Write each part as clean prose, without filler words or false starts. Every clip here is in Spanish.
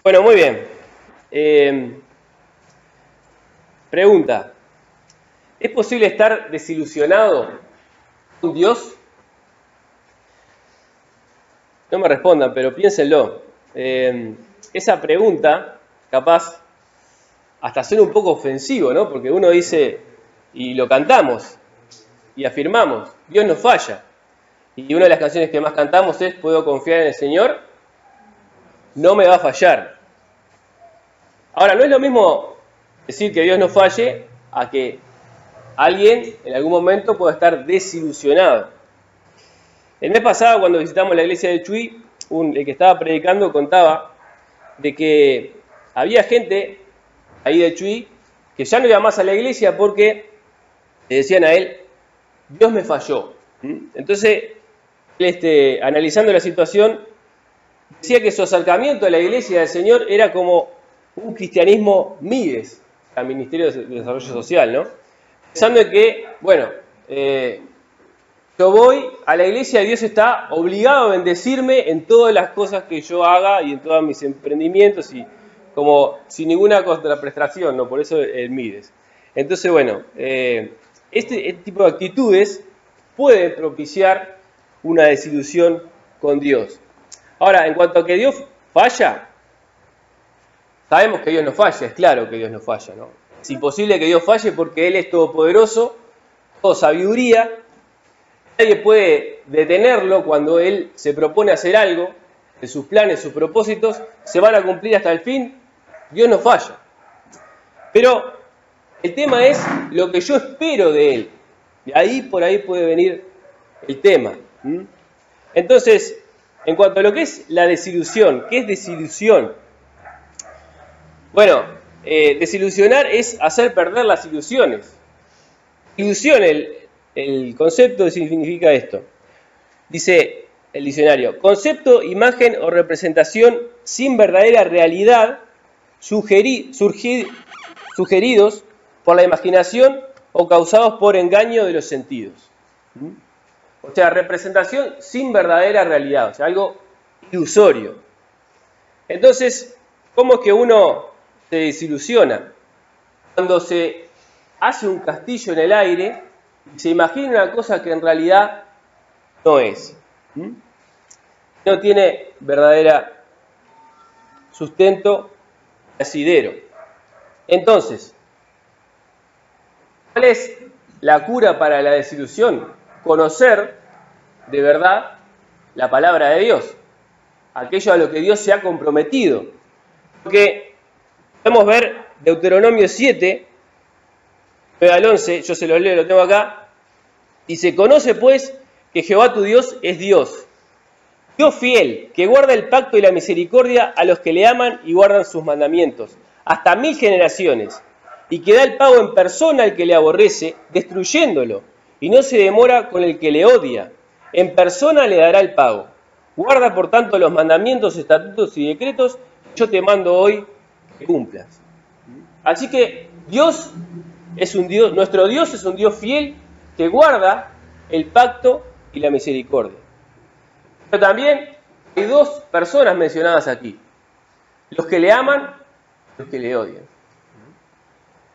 Bueno, muy bien. Pregunta. ¿Es posible estar desilusionado con Dios? No me respondan, pero piénsenlo. Esa pregunta, capaz, hasta suena un poco ofensivo, ¿no? Porque uno dice, y lo cantamos, y afirmamos, Dios no falla. Y una de las canciones que más cantamos es, puedo confiar en el Señor, no me va a fallar. Ahora, no es lo mismo decir que Dios no falle a que alguien en algún momento pueda estar desilusionado. El mes pasado, cuando visitamos la iglesia de Chuy, el que estaba predicando contaba de que había gente ahí de Chuy que ya no iba más a la iglesia porque le decían a él, Dios me falló. Entonces, él, analizando la situación, decía que su acercamiento a la iglesia del Señor era como un cristianismo Mides, al Ministerio de Desarrollo Social, ¿no? Pensando en que, bueno, yo voy a la iglesia y Dios está obligado a bendecirme en todas las cosas que yo haga y en todos mis emprendimientos y como sin ninguna contraprestación, ¿no? Por eso el Mides. Entonces, bueno, este tipo de actitudes pueden propiciar una desilusión con Dios. Ahora, en cuanto a que Dios falla, sabemos que Dios no falla, es claro que Dios no falla, ¿no? Es imposible que Dios falle porque Él es todopoderoso, todo sabiduría. Nadie puede detenerlo cuando Él se propone hacer algo, de sus planes, sus propósitos, se van a cumplir hasta el fin. Dios no falla. Pero el tema es lo que yo espero de Él. Y por ahí puede venir el tema. Entonces, en cuanto a lo que es la desilusión, ¿qué es desilusión? Bueno, desilusionar es hacer perder las ilusiones. Ilusión, el concepto significa esto. Dice el diccionario, concepto, imagen o representación sin verdadera realidad sugeridos por la imaginación o causados por engaño de los sentidos. O sea, representación sin verdadera realidad, o sea, algo ilusorio. Entonces, ¿cómo es que uno se desilusiona? Cuando se hace un castillo en el aire y se imagina una cosa que en realidad no es. No tiene verdadera sustento asidero. Entonces, ¿cuál es la cura para la desilusión? Conocer de verdad la palabra de Dios, aquello a lo que Dios se ha comprometido. Porque podemos ver Deuteronomio 7, 9 al 11, yo se lo leo, lo tengo acá, dice, conoce pues que Jehová tu Dios es Dios, Dios fiel, que guarda el pacto y la misericordia a los que le aman y guardan sus mandamientos, hasta 1000 generaciones, y que da el pago en persona al que le aborrece, destruyéndolo, y no se demora con el que le odia, en persona le dará el pago. Guarda por tanto los mandamientos, estatutos y decretos que yo te mando hoy que cumplas. Así que Dios es un Dios, nuestro Dios es un Dios fiel que guarda el pacto y la misericordia. Pero también hay dos personas mencionadas aquí, los que le aman y los que le odian.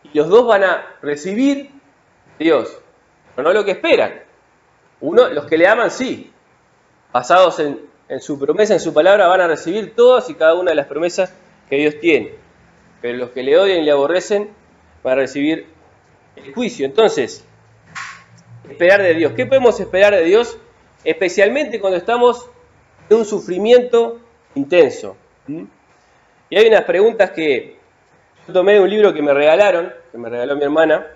Y los dos van a recibir de Dios, pero no lo que esperan. Uno, los que le aman sí, basados en su promesa, en su palabra, van a recibir todas y cada una de las promesas que Dios tiene. Pero los que le odian y le aborrecen van a recibir el juicio. Entonces, esperar de Dios. ¿Qué podemos esperar de Dios? Especialmente cuando estamos en un sufrimiento intenso. Y hay unas preguntas que yo tomé de un libro que me regalaron, que me regaló mi hermana,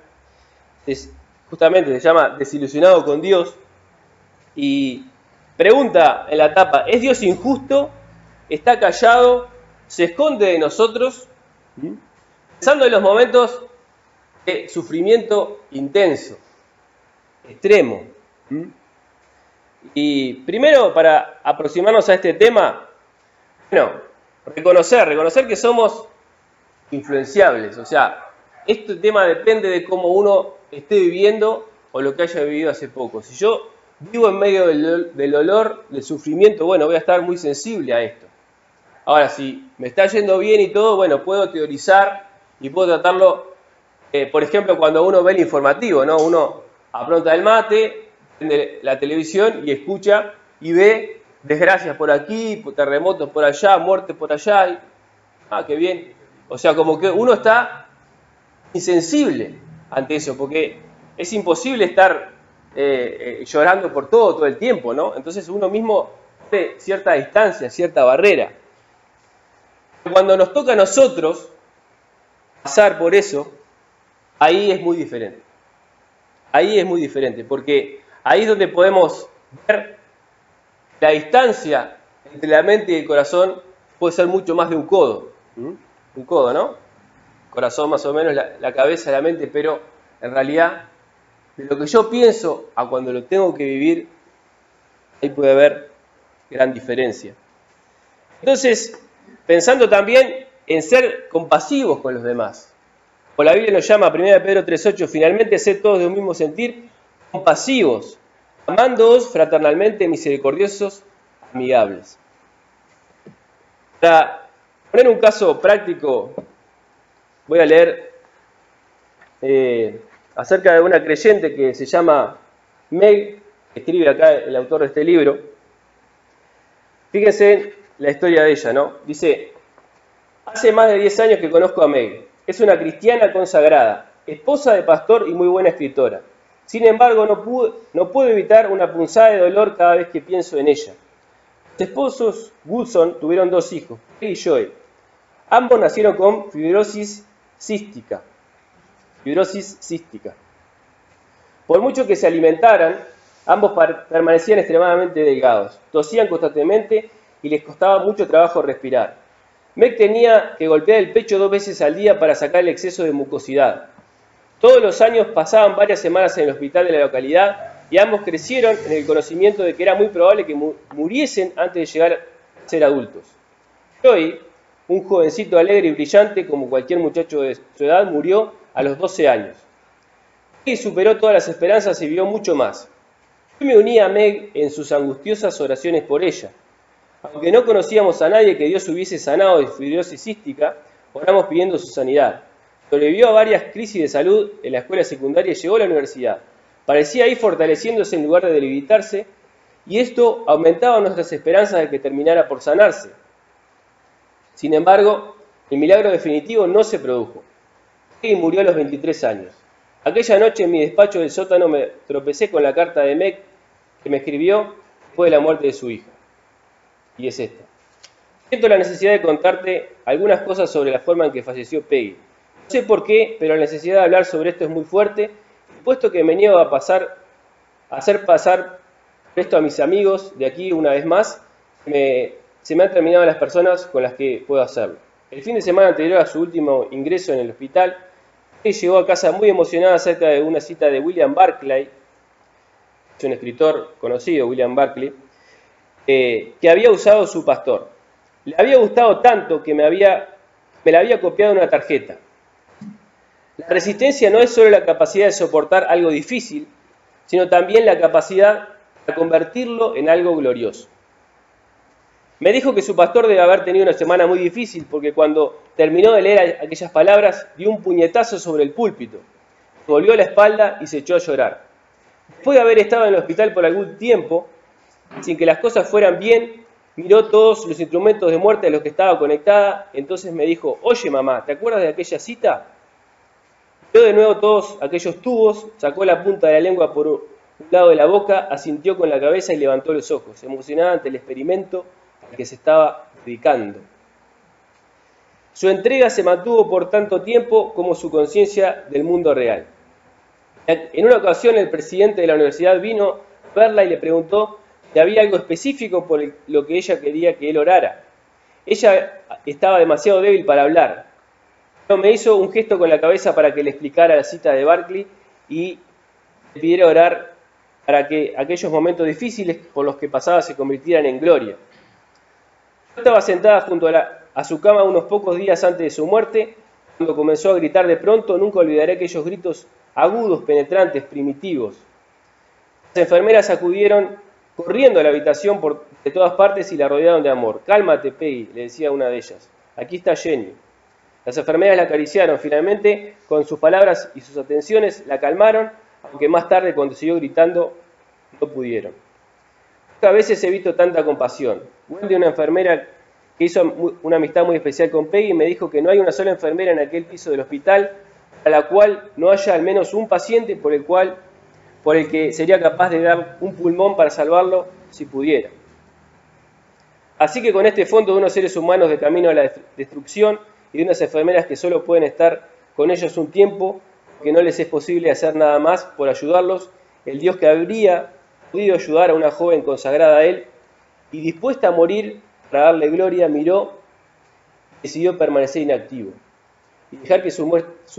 justamente se llama Desilusionado con Dios, y pregunta en la tapa, ¿es Dios injusto? ¿Está callado? ¿Se esconde de nosotros? Pensando en los momentos de sufrimiento intenso, extremo. Y primero, para aproximarnos a este tema, bueno, reconocer que somos influenciables. O sea, este tema depende de cómo uno esté viviendo o lo que haya vivido hace poco. Si yo vivo en medio del dolor, del sufrimiento, bueno, voy a estar muy sensible a esto. Ahora, si me está yendo bien y todo, bueno, puedo teorizar y puedo tratarlo, por ejemplo, cuando uno ve el informativo, ¿no? Uno apronta el mate, prende la televisión y escucha y ve desgracias por aquí, terremotos por allá, muertes por allá. Qué bien. O sea, como que uno está insensible ante eso, porque es imposible estar llorando por todo el tiempo, ¿no? Entonces uno mismo tiene cierta distancia, cierta barrera. Cuando nos toca a nosotros pasar por eso, ahí es muy diferente. Ahí es muy diferente, porque ahí es donde podemos ver la distancia entre la mente y el corazón puede ser mucho más de un codo. Un codo, ¿no? Corazón más o menos, la cabeza, la mente, pero en realidad, de lo que yo pienso a cuando lo tengo que vivir, ahí puede haber gran diferencia. Entonces, pensando también en ser compasivos con los demás. Como la Biblia nos llama, 1 Pedro 3:8, finalmente sed todos de un mismo sentir, compasivos, amándoos fraternalmente, misericordiosos, amigables. Para poner un caso práctico, voy a leer acerca de una creyente que se llama Meg, que escribe acá el autor de este libro. Fíjense la historia de ella, ¿no? Dice, hace más de 10 años que conozco a Meg. Es una cristiana consagrada, esposa de pastor y muy buena escritora. Sin embargo, no puedo evitar una punzada de dolor cada vez que pienso en ella. Los esposos Woodson tuvieron 2 hijos, Craig y Joel. Ambos nacieron con fibrosis cística. Por mucho que se alimentaran, ambos permanecían extremadamente delgados, tosían constantemente y les costaba mucho trabajo respirar. Meg tenía que golpear el pecho 2 veces al día para sacar el exceso de mucosidad. Todos los años pasaban varias semanas en el hospital de la localidad y ambos crecieron en el conocimiento de que era muy probable que muriesen antes de llegar a ser adultos. Joey, un jovencito alegre y brillante como cualquier muchacho de su edad, murió a los 12 años. Meg superó todas las esperanzas y vivió mucho más. Yo me uní a Meg en sus angustiosas oraciones por ella. Aunque no conocíamos a nadie que Dios hubiese sanado de fibrosis cística, oramos pidiendo su sanidad. Sobrevivió a varias crisis de salud en la escuela secundaria y llegó a la universidad. Parecía ir fortaleciéndose en lugar de debilitarse, y esto aumentaba nuestras esperanzas de que terminara por sanarse. Sin embargo, el milagro definitivo no se produjo. Meg murió a los 23 años. Aquella noche en mi despacho del sótano me tropecé con la carta de Meg que me escribió después de la muerte de su hija. Y es esta. Siento la necesidad de contarte algunas cosas sobre la forma en que falleció Peggy. No sé por qué, pero la necesidad de hablar sobre esto es muy fuerte, puesto que me niego a hacer pasar esto a mis amigos de aquí una vez más. Se me han terminado las personas con las que puedo hacerlo. El fin de semana anterior a su último ingreso en el hospital, Peggy llegó a casa muy emocionada acerca de una cita de William Barclay, es un escritor conocido, William Barclay, que había usado su pastor. Le había gustado tanto que me la había copiado en una tarjeta. La resistencia no es solo la capacidad de soportar algo difícil, sino también la capacidad de convertirlo en algo glorioso. Me dijo que su pastor debe haber tenido una semana muy difícil porque cuando terminó de leer aquellas palabras dio un puñetazo sobre el púlpito, volvió la espalda y se echó a llorar. Después de haber estado en el hospital por algún tiempo, sin que las cosas fueran bien, miró todos los instrumentos de muerte a los que estaba conectada, entonces me dijo, oye mamá, ¿te acuerdas de aquella cita? Vio de nuevo todos aquellos tubos, sacó la punta de la lengua por un lado de la boca, asintió con la cabeza y levantó los ojos, emocionada ante el experimento al que se estaba dedicando. Su entrega se mantuvo por tanto tiempo como su conciencia del mundo real. En una ocasión el presidente de la universidad vino a verla y le preguntó si había algo específico por lo que ella quería que él orara. Ella estaba demasiado débil para hablar, pero me hizo un gesto con la cabeza para que le explicara la cita de Barclay y le pidiera orar para que aquellos momentos difíciles por los que pasaba se convirtieran en gloria. Yo estaba sentada junto a su cama unos pocos días antes de su muerte, cuando comenzó a gritar de pronto. Nunca olvidaré aquellos gritos agudos, penetrantes, primitivos. Las enfermeras acudieron corriendo a la habitación de todas partes y la rodearon de amor. Cálmate, Peggy, le decía una de ellas. Aquí está Jenny. Las enfermeras la acariciaron. Finalmente, con sus palabras y sus atenciones, la calmaron, aunque más tarde, cuando siguió gritando, no pudieron. Pocas veces he visto tanta compasión. Wendy, una enfermera que hizo una amistad muy especial con Peggy, me dijo que no hay una sola enfermera en aquel piso del hospital a la cual no haya al menos un paciente por el que sería capaz de dar un pulmón para salvarlo si pudiera. Así que con este fondo de unos seres humanos de camino a la destrucción y de unas enfermeras que solo pueden estar con ellos un tiempo, que no les es posible hacer nada más por ayudarlos, el Dios que habría podido ayudar a una joven consagrada a Él y dispuesta a morir para darle gloria, miró y decidió permanecer inactivo y dejar que su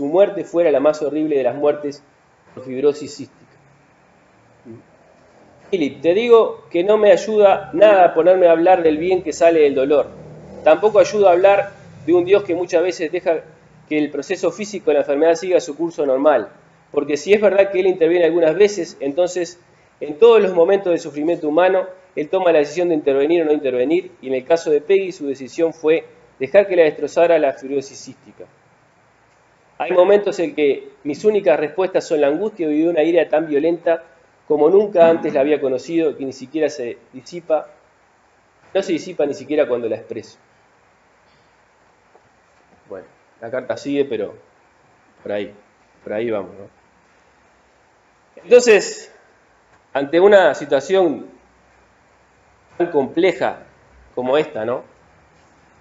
muerte fuera la más horrible de las muertes por fibrosis cística. Philip, te digo que no me ayuda nada a ponerme a hablar del bien que sale del dolor. Tampoco ayuda a hablar de un Dios que muchas veces deja que el proceso físico de la enfermedad siga su curso normal. Porque si es verdad que Él interviene algunas veces, entonces en todos los momentos de sufrimiento humano, Él toma la decisión de intervenir o no intervenir, y en el caso de Peggy su decisión fue dejar que la destrozara la fibrosis cística. Hay momentos en que mis únicas respuestas son la angustia y una ira tan violenta como nunca antes la había conocido, que ni siquiera se disipa, no se disipa ni siquiera cuando la expreso. Bueno, la carta sigue, pero por ahí vamos, ¿no? Entonces, ante una situación tan compleja como esta, ¿no?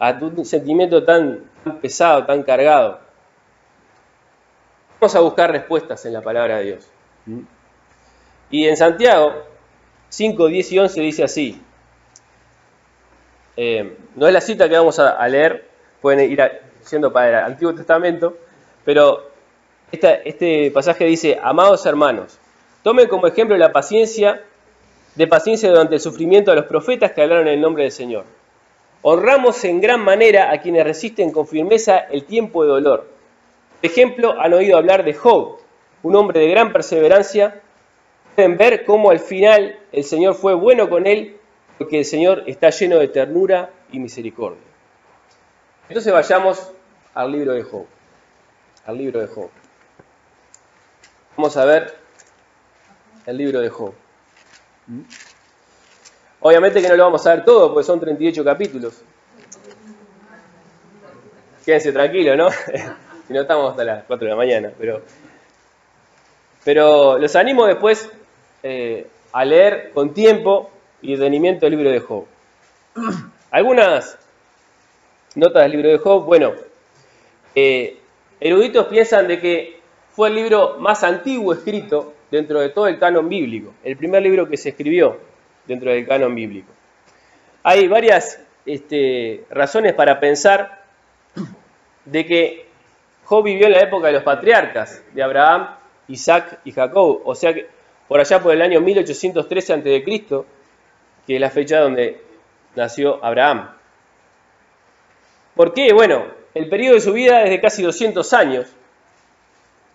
Ante un sentimiento tan pesado, tan cargado, vamos a buscar respuestas en la palabra de Dios. Y en Santiago 5, 10 y 11 dice así. No es la cita que vamos a leer, pueden ir yendo para el Antiguo Testamento, pero este pasaje dice: amados hermanos, tomen como ejemplo la paciencia durante el sufrimiento de los profetas que hablaron en el nombre del Señor. Honramos en gran manera a quienes resisten con firmeza el tiempo de dolor. Por ejemplo, han oído hablar de Job, un hombre de gran perseverancia. Pueden ver cómo al final el Señor fue bueno con él, porque el Señor está lleno de ternura y misericordia. Entonces vayamos al libro de Job. Al libro de Job. Vamos a ver el libro de Job. Obviamente que no lo vamos a ver todo, porque son 38 capítulos. Quédense tranquilos, ¿no? Si no, estamos hasta las 4 de la mañana. Pero los animo después a leer con tiempo y detenimiento el libro de Job. Algunas notas del libro de Job. Bueno, eruditos piensan de que fue el libro más antiguo escrito dentro de todo el canon bíblico, el primer libro que se escribió dentro del canon bíblico. Hay varias razones para pensar de que Job vivió en la época de los patriarcas, de Abraham, Isaac y Jacob, o sea que por allá por el año 1813 a.C., que es la fecha donde nació Abraham. ¿Por qué? Bueno, el periodo de su vida es de casi 200 años,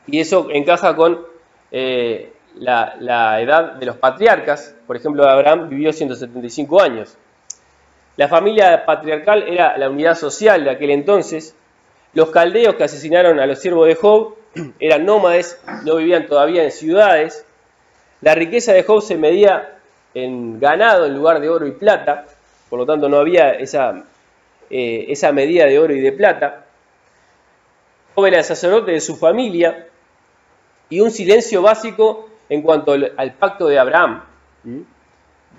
y eso encaja con la edad de los patriarcas. Por ejemplo, Abraham vivió 175 años. La familia patriarcal era la unidad social de aquel entonces. Los caldeos que asesinaron a los siervos de Job eran nómades, no vivían todavía en ciudades. La riqueza de Job se medía en ganado en lugar de oro y plata, por lo tanto no había esa medida de oro y de plata. Job era el sacerdote de su familia y un silencio básico en cuanto al pacto de Abraham,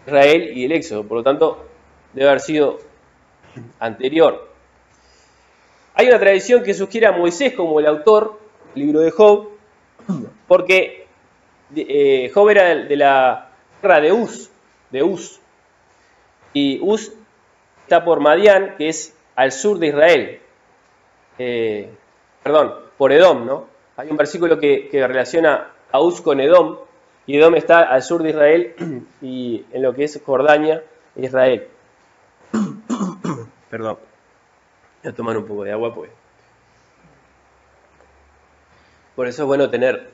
Israel y el Éxodo, por lo tanto debe haber sido anterior. Hay una tradición que sugiere a Moisés como el autor del libro de Job, porque Job era de la tierra de Uz, y Uz está por Madián, que es al sur de Israel, por Edom, ¿no? Hay un versículo que relaciona a Uz con Edom, y Edom está al sur de Israel y en lo que es Jordania, Israel. Perdón. Voy a tomar un poco de agua, pues. Por eso es bueno tener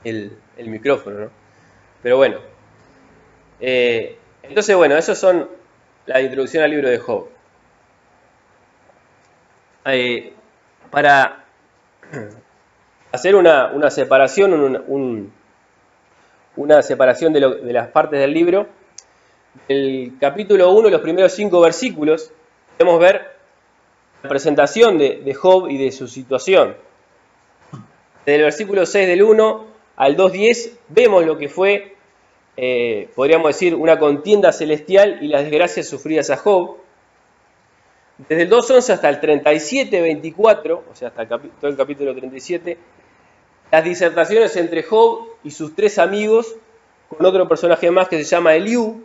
el micrófono, ¿no? Pero bueno. Entonces, bueno, esos son la introducción al libro de Job. Para hacer una separación, una separación de las partes del libro, el capítulo 1, los primeros 5 versículos, podemos ver la presentación de Job y de su situación. Desde el versículo 6 del 1 al 2.10 vemos lo que fue, podríamos decir, una contienda celestial y las desgracias sufridas a Job. Desde el 2.11 hasta el 37.24, o sea, hasta todo el capítulo 37, las disertaciones entre Job y sus 3 amigos, con otro personaje más que se llama Eliú.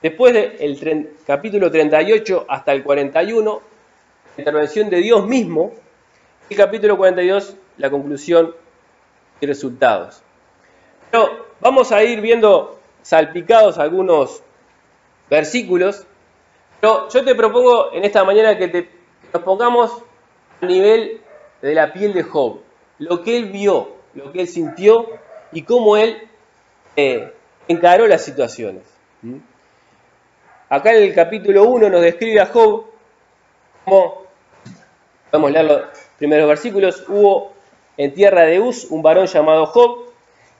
Después del capítulo 38 hasta el 41, la intervención de Dios mismo. El capítulo 42, la conclusión y resultados. Pero vamos a ir viendo salpicados algunos versículos. Pero yo te propongo en esta mañana que nos pongamos a nivel de la piel de Job. Lo que él vio, lo que él sintió y cómo él encaró las situaciones. Acá en el capítulo 1 nos describe a Job como, vamos a leer los primeros versículos: hubo en tierra de Uz un varón llamado Job,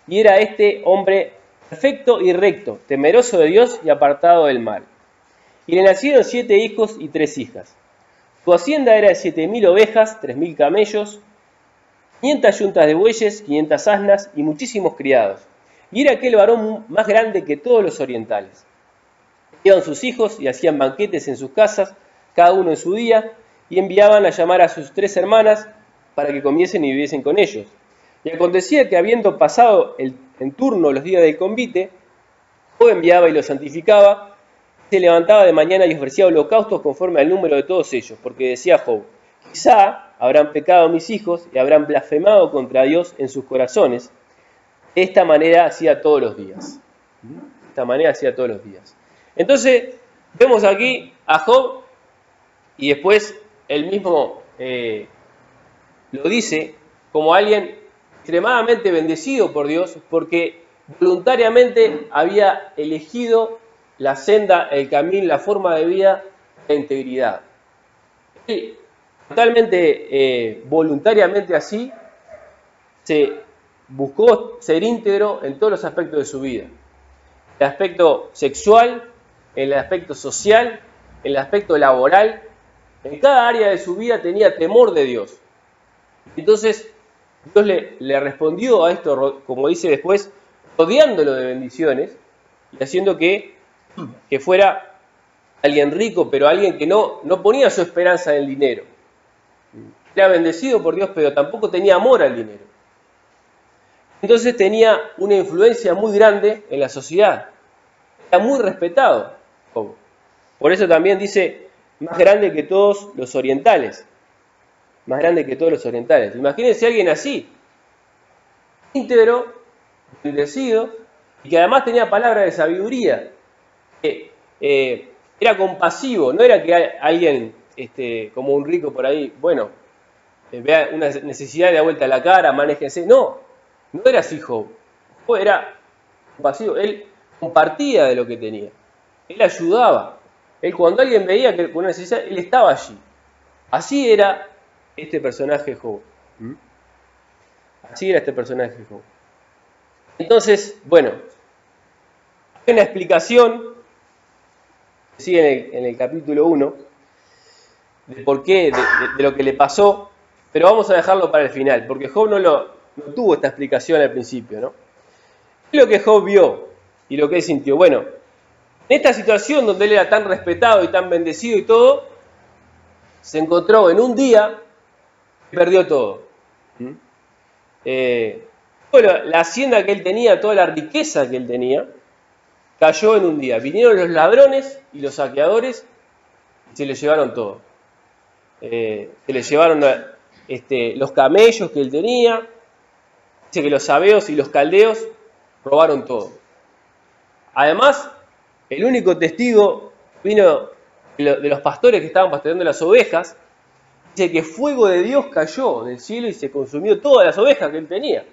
y era este hombre perfecto y recto, temeroso de Dios y apartado del mal. Y le nacieron 7 hijos y 3 hijas. Su hacienda era de 7.000 ovejas, 3.000 camellos, 500 yuntas de bueyes, 500 asnas y muchísimos criados. Y era aquel varón más grande que todos los orientales. Iban sus hijos y hacían banquetes en sus casas, cada uno en su día, y enviaban a llamar a sus 3 hermanas para que comiesen y viviesen con ellos. Y acontecía que, habiendo pasado en turno los días del convite, Job enviaba y los santificaba, se levantaba de mañana y ofrecía holocaustos conforme al número de todos ellos, porque decía Job: quizá habrán pecado mis hijos y habrán blasfemado contra Dios en sus corazones. De esta manera hacía todos los días. De esta manera hacía todos los días. Entonces, vemos aquí a Job, y después él mismo lo dice como alguien extremadamente bendecido por Dios, porque voluntariamente había elegido la senda, el camino, la forma de vida, la integridad. Él, totalmente voluntariamente así, se buscó ser íntegro en todos los aspectos de su vida. El aspecto sexual, en el aspecto social, en el aspecto laboral, en cada área de su vida tenía temor de Dios. Entonces, Dios le respondió a esto, como dice después, rodeándolo de bendiciones y haciendo que fuera alguien rico, pero alguien que no ponía su esperanza en el dinero. Era bendecido por Dios, pero tampoco tenía amor al dinero. Entonces tenía una influencia muy grande en la sociedad. Era muy respetado. Por eso también dice, más grande que todos los orientales. Más grande que todos los orientales. Imagínense a alguien así, íntegro, bendecido, y que además tenía palabras de sabiduría. Era compasivo, no era que alguien como un rico por ahí, bueno, vea una necesidad de dar vuelta a la cara, manéjense. No era así Job. Job era compasivo, él compartía de lo que tenía, él ayudaba. Él, cuando alguien veía que con una necesidad, él estaba allí. Así era este personaje Job. Así era este personaje Job. Entonces, bueno, hay una explicación que sigue en el capítulo 1 de por qué, de lo que le pasó, pero vamos a dejarlo para el final, porque Job no tuvo esta explicación al principio, ¿no? ¿Qué es lo que Job vio y lo que él sintió? Bueno, en esta situación donde él era tan respetado y tan bendecido y todo, se encontró en un día que perdió todo. La hacienda que él tenía, toda la riqueza que él tenía, cayó en un día. Vinieron los ladrones y los saqueadores y se le llevaron todo. Se le llevaron los camellos que él tenía. Dice que los sabeos y los caldeos robaron todo. Además, el único testigo vino de los pastores que estaban pastoreando las ovejas. Dice que fuego de Dios cayó del cielo y se consumió todas las ovejas que él tenía.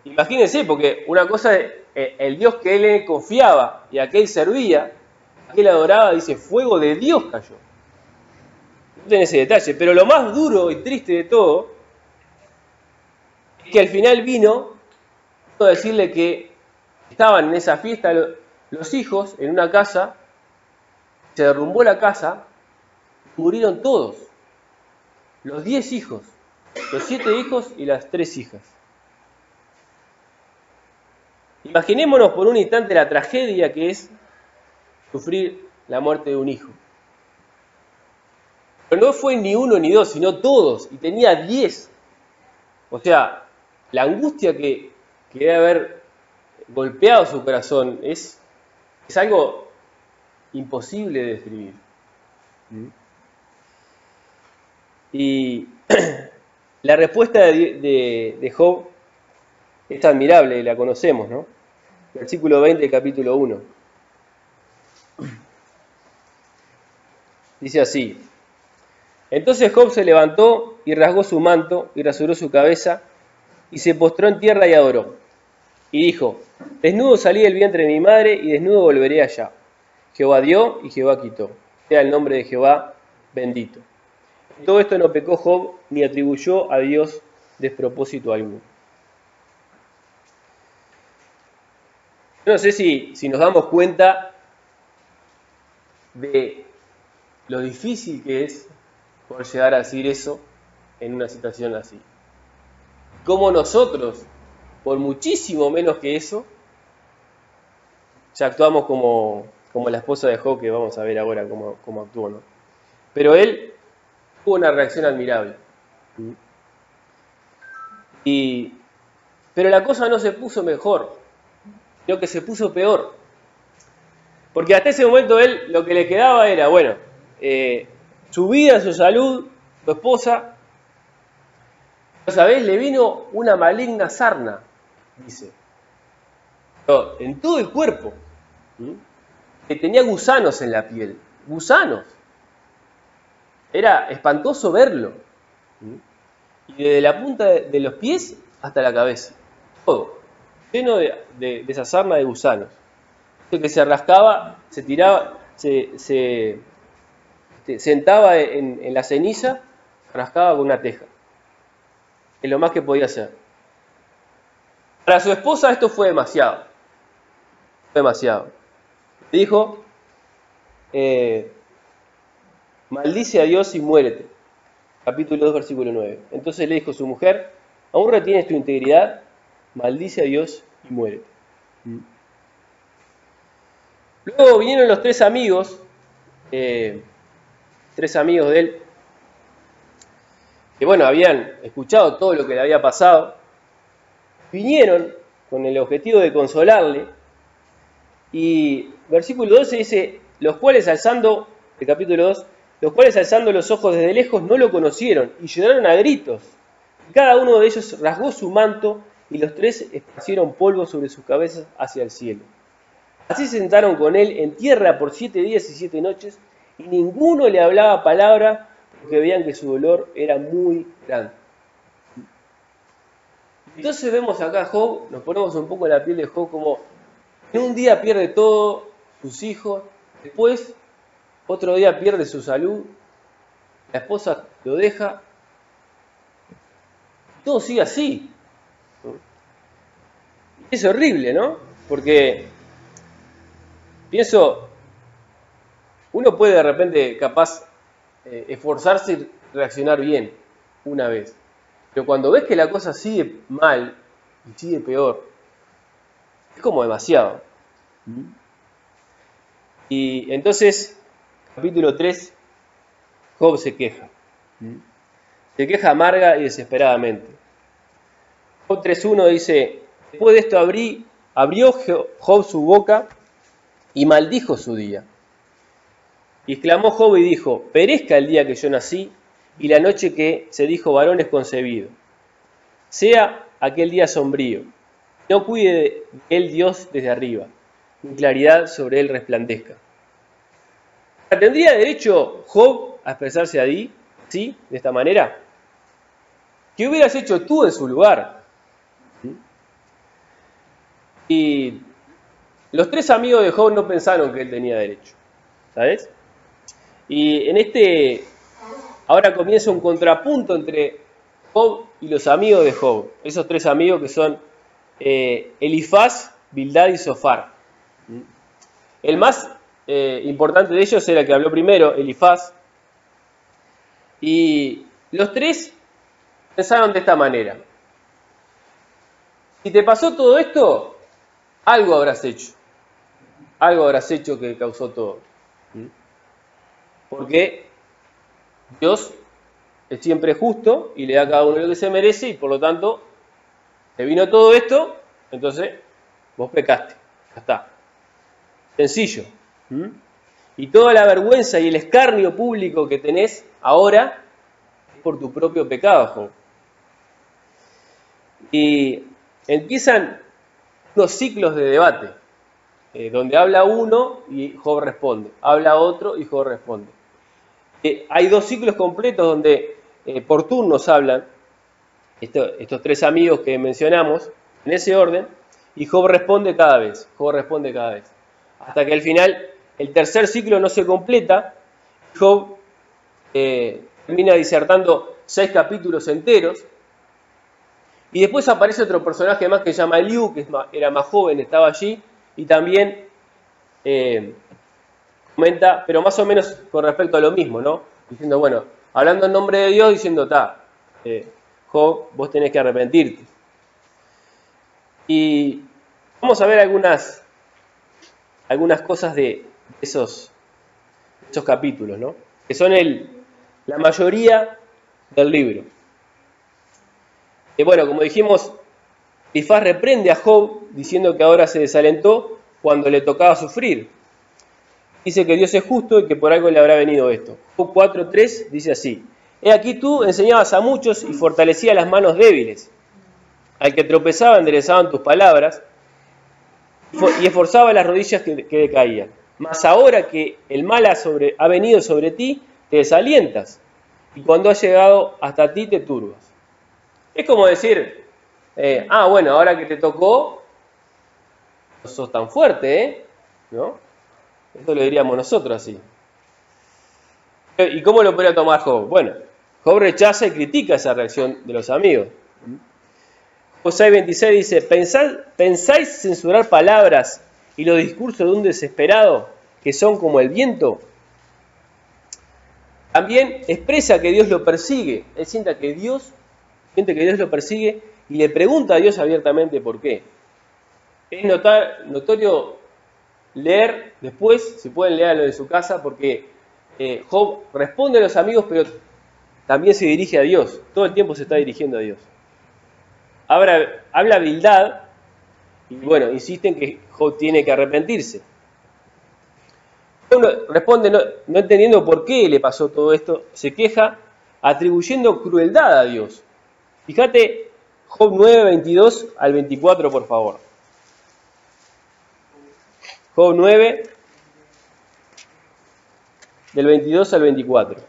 Imagínense, porque una cosa es el Dios que él confiaba y a que él servía, a que él adoraba, dice, fuego de Dios cayó. No tiene ese detalle, pero lo más duro y triste de todo es que al final vino a decirle que estaban en esa fiesta los hijos en una casa, se derrumbó la casa, murieron todos, los 10 hijos, los 7 hijos y las 3 hijas. Imaginémonos por un instante la tragedia que es sufrir la muerte de un hijo. Pero no fue ni uno ni dos, sino todos, y tenía 10. O sea, la angustia que debe haber golpeado su corazón es algo imposible de describir. Y la respuesta de Job es admirable, la conocemos, ¿no? Versículo 20, capítulo 1. Dice así: Entonces Job se levantó y rasgó su manto y rasuró su cabeza y se postró en tierra y adoró. Y dijo: Desnudo salí del vientre de mi madre y desnudo volveré allá. Jehová dio y Jehová quitó. Sea el nombre de Jehová bendito. En todo esto no pecó Job ni atribuyó a Dios despropósito alguno. Yo no sé si nos damos cuenta de lo difícil que es poder llegar a decir eso en una situación así. Como nosotros, por muchísimo menos que eso, ya actuamos como la esposa de Job, que vamos a ver ahora cómo actuó, ¿no? Pero él tuvo una reacción admirable. Pero la cosa no se puso mejor, sino que se puso peor. Porque hasta ese momento él lo que le quedaba era, bueno, su vida, su salud, su esposa. ¿Sabés? Le vino una maligna sarna, dice. Pero en todo el cuerpo. Que tenía gusanos en la piel. Gusanos. Era espantoso verlo. Y desde la punta de los pies hasta la cabeza. Todo. Lleno de esa sarna de gusanos. Que se rascaba, se tiraba, se sentaba en la ceniza, rascaba con una teja. Es lo más que podía hacer. Para su esposa esto fue demasiado. Fue demasiado. Le dijo, maldice a Dios y muérete. Capítulo 2, versículo 9. Entonces le dijo su mujer, ¿aún retienes tu integridad? Maldice a Dios y muérete. Luego vinieron los 3 amigos, 3 amigos de él, que bueno, habían escuchado todo lo que le había pasado, vinieron con el objetivo de consolarle, y versículo 12 dice, los cuales alzando, el capítulo 2, los cuales alzando los ojos desde lejos no lo conocieron, y lloraron a gritos, y cada uno de ellos rasgó su manto, y los 3 esparcieron polvo sobre sus cabezas hacia el cielo. Así se sentaron con él en tierra por 7 días y 7 noches, y ninguno le hablaba palabra, porque veían que su dolor era muy grande. Entonces vemos acá a Job, nos ponemos un poco en la piel de Job, como en un día pierde todo, sus hijos, después otro día pierde su salud, la esposa lo deja, todo sigue así. Es horrible, ¿no? Porque pienso, uno puede de repente capaz esforzarse y reaccionar bien una vez, pero cuando ves que la cosa sigue mal y sigue peor, es como demasiado. Y entonces, capítulo 3, Job se queja. Se queja amarga y desesperadamente. Job 3.1 dice, después de esto abrió Job su boca y maldijo su día. Y exclamó Job y dijo, perezca el día que yo nací y la noche que se dijo varón es concebido. Sea aquel día sombrío, no cuide de él Dios desde arriba, ni claridad sobre él resplandezca. ¿Tendría derecho Job a expresarse así, de esta manera? ¿Qué hubieras hecho tú en su lugar? Y los tres amigos de Job no pensaron que él tenía derecho, ¿sabes? Y ahora comienza un contrapunto entre Job y los amigos de Job. Esos tres amigos que son Elifaz, Bildad y Zofar. El más importante de ellos era el que habló primero, Elifaz. Y los tres pensaron de esta manera: si te pasó todo esto, algo habrás hecho. Algo habrás hecho que causó todo. Porque Dios es siempre justo y le da a cada uno lo que se merece, y por lo tanto te vino todo esto, entonces vos pecaste. Ya está. Sencillo. Y toda la vergüenza y el escarnio público que tenés ahora es por tu propio pecado, Job. Y empiezan unos ciclos de debate, donde habla uno y Job responde, habla otro y Job responde. Hay dos ciclos completos donde por turnos hablan estos tres amigos que mencionamos, en ese orden, y Job responde cada vez, hasta que al final el tercer ciclo no se completa. Job termina disertando 6 capítulos enteros, y después aparece otro personaje más que se llama Eliú, que era más joven, estaba allí, y también comenta, pero más o menos con respecto a lo mismo, ¿no? Diciendo, bueno, hablando en nombre de Dios, diciendo, Job, vos tenés que arrepentirte. Y vamos a ver algunas cosas de esos capítulos, ¿no? Que son la mayoría del libro. Bueno, como dijimos, Elifaz reprende a Job diciendo que ahora se desalentó cuando le tocaba sufrir. Dice que Dios es justo y que por algo le habrá venido esto. Job 4:3 dice así: He aquí tú enseñabas a muchos y fortalecías las manos débiles. Al que tropezaba enderezaban tus palabras y esforzaba las rodillas que decaían. Mas ahora que el mal ha venido sobre ti, te desalientas, y cuando ha llegado hasta ti te turbas. Es como decir, bueno, ahora que te tocó, no sos tan fuerte, ¿no? Esto lo diríamos nosotros así. ¿Y cómo lo podría tomar Job? Bueno, Job rechaza y critica esa reacción de los amigos. Job 6:26 dice: ¿Pensáis censurar palabras y los discursos de un desesperado que son como el viento? También expresa que Dios lo persigue. Él siente que Dios lo persigue y le pregunta a Dios abiertamente por qué. Es notorio leer después, si pueden leer lo de su casa, porque Job responde a los amigos, pero también se dirige a Dios. Todo el tiempo se está dirigiendo a Dios. Habla Bildad y bueno, insiste en que Job tiene que arrepentirse. Job responde no entendiendo por qué le pasó todo esto, se queja atribuyendo crueldad a Dios. Fíjate Job 9:22 al 24, por favor. Job 9, del 22 al 24.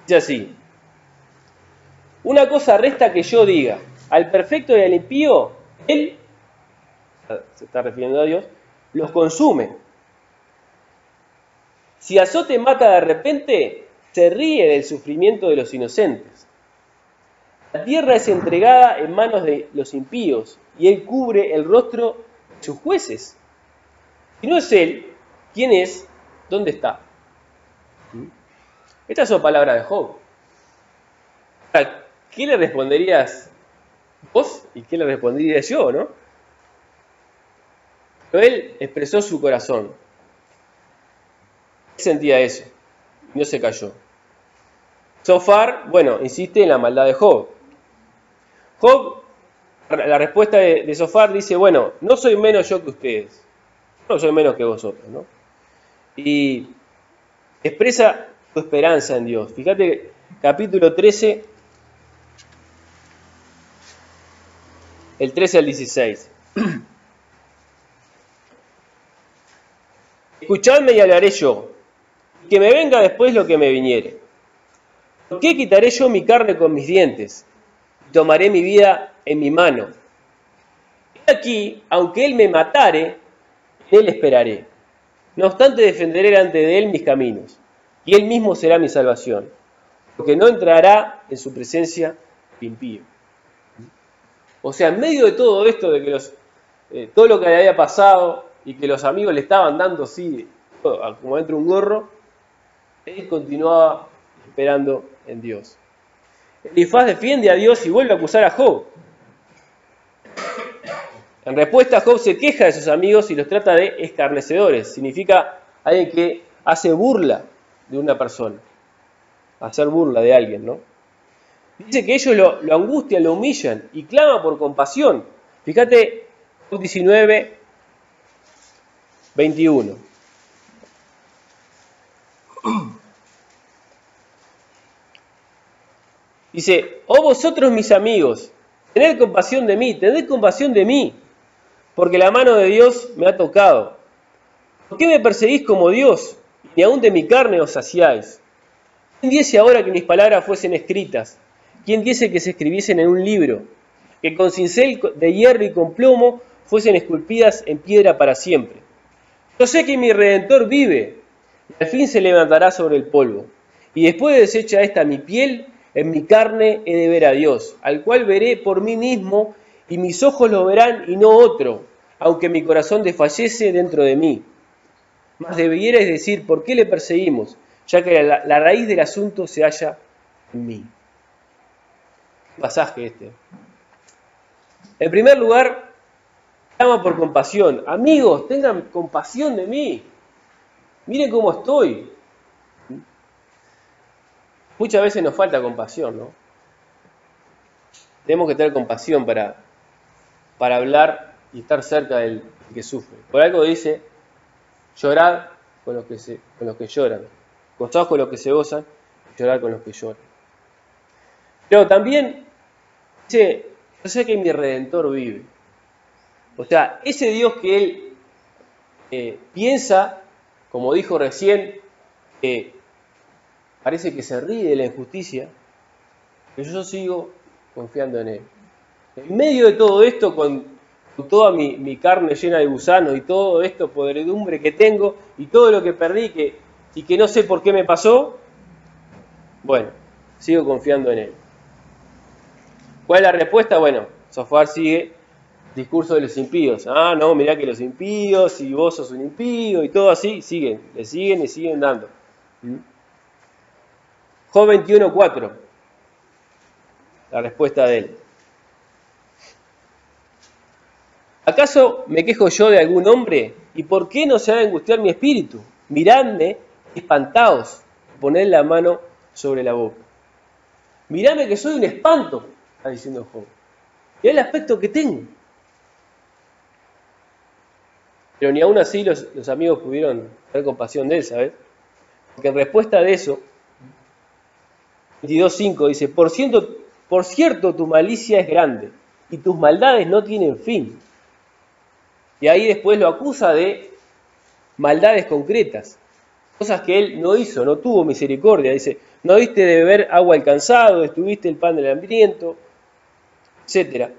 Dice así: Una cosa resta que yo diga, al perfecto y al impío, él, se está refiriendo a Dios, los consume. Si azote mata de repente, se ríe del sufrimiento de los inocentes. La tierra es entregada en manos de los impíos, y él cubre el rostro de sus jueces. Si no es él, ¿quién es? ¿Dónde está? Estas son palabras de Job. ¿Qué le responderías vos y qué le respondería yo, no? Pero él expresó su corazón. Él sentía eso y no se cayó. Zofar, bueno, insiste en la maldad de Job. Job, la respuesta de Zofar dice, bueno, no soy menos yo que ustedes, no soy menos que vosotros, ¿no? Y expresa su esperanza en Dios. Fíjate, capítulo 13, el 13 al 16. Escuchadme y hablaré yo, que me venga después lo que me viniere. ¿Por qué quitaré yo mi carne con mis dientes? Y tomaré mi vida en mi mano. Aquí, aunque él me matare, en él esperaré. No obstante, defenderé delante de él mis caminos, y él mismo será mi salvación, porque no entrará en su presencia el impío. O sea, en medio de todo esto, de que todo lo que le había pasado y que los amigos le estaban dando así, como dentro de un gorro, él continuaba esperando en Dios. Elifaz defiende a Dios y vuelve a acusar a Job. En respuesta, Job se queja de sus amigos y los trata de escarnecedores. Significa alguien que hace burla de una persona. Hacer burla de alguien, ¿no? Dice que ellos lo angustian, lo humillan y clama por compasión. Fíjate, Job 19, 21. Dice, oh vosotros mis amigos, tened compasión de mí, porque la mano de Dios me ha tocado. ¿Por qué me perseguís como Dios? Ni aun de mi carne os saciáis. ¿Quién diese ahora que mis palabras fuesen escritas? ¿Quién diese que se escribiesen en un libro? Que con cincel de hierro y con plomo fuesen esculpidas en piedra para siempre. Yo sé que mi Redentor vive, y al fin se levantará sobre el polvo. Y después de deshecha esta mi piel, en mi carne he de ver a Dios, al cual veré por mí mismo, y mis ojos lo verán y no otro, aunque mi corazón desfallece dentro de mí. Mas debierais decir, ¿por qué le perseguimos? Ya que la raíz del asunto se halla en mí. ¿Qué pasaje este? En primer lugar, clama por compasión. Amigos, tengan compasión de mí. Miren cómo estoy. Muchas veces nos falta compasión, ¿no? Tenemos que tener compasión para hablar y estar cerca del que sufre. Por algo dice, llorad con los que lloran, gozaos con los que se gozan, llorar con los que lloran. Pero también dice, yo sé que mi Redentor vive. O sea, ese Dios que él piensa, como dijo recién, que parece que se ríe de la injusticia, pero yo sigo confiando en él. En medio de todo esto, con toda mi carne llena de gusanos y todo esto podredumbre que tengo y todo lo que perdí y que no sé por qué me pasó, bueno, sigo confiando en él. ¿Cuál es la respuesta? Bueno, Sofar sigue discurso de los impíos. Ah, no, mirá que los impíos y vos sos un impío y todo así, le siguen y siguen dando. Job 21:4, la respuesta de él. ¿Acaso me quejo yo de algún hombre? ¿Y por qué no se ha de angustiar mi espíritu? Miradme, espantaos, poned la mano sobre la boca. Miradme que soy un espanto, está diciendo Job. Mirá el aspecto que tengo. Pero ni aún así los amigos pudieron tener compasión de él, ¿sabes? Porque en respuesta de eso, 22:5 dice, por cierto tu malicia es grande y tus maldades no tienen fin. Y ahí después lo acusa de maldades concretas, cosas que él no hizo, no tuvo misericordia. Dice, no diste de beber agua al cansado, estuviste el pan del hambriento, etc.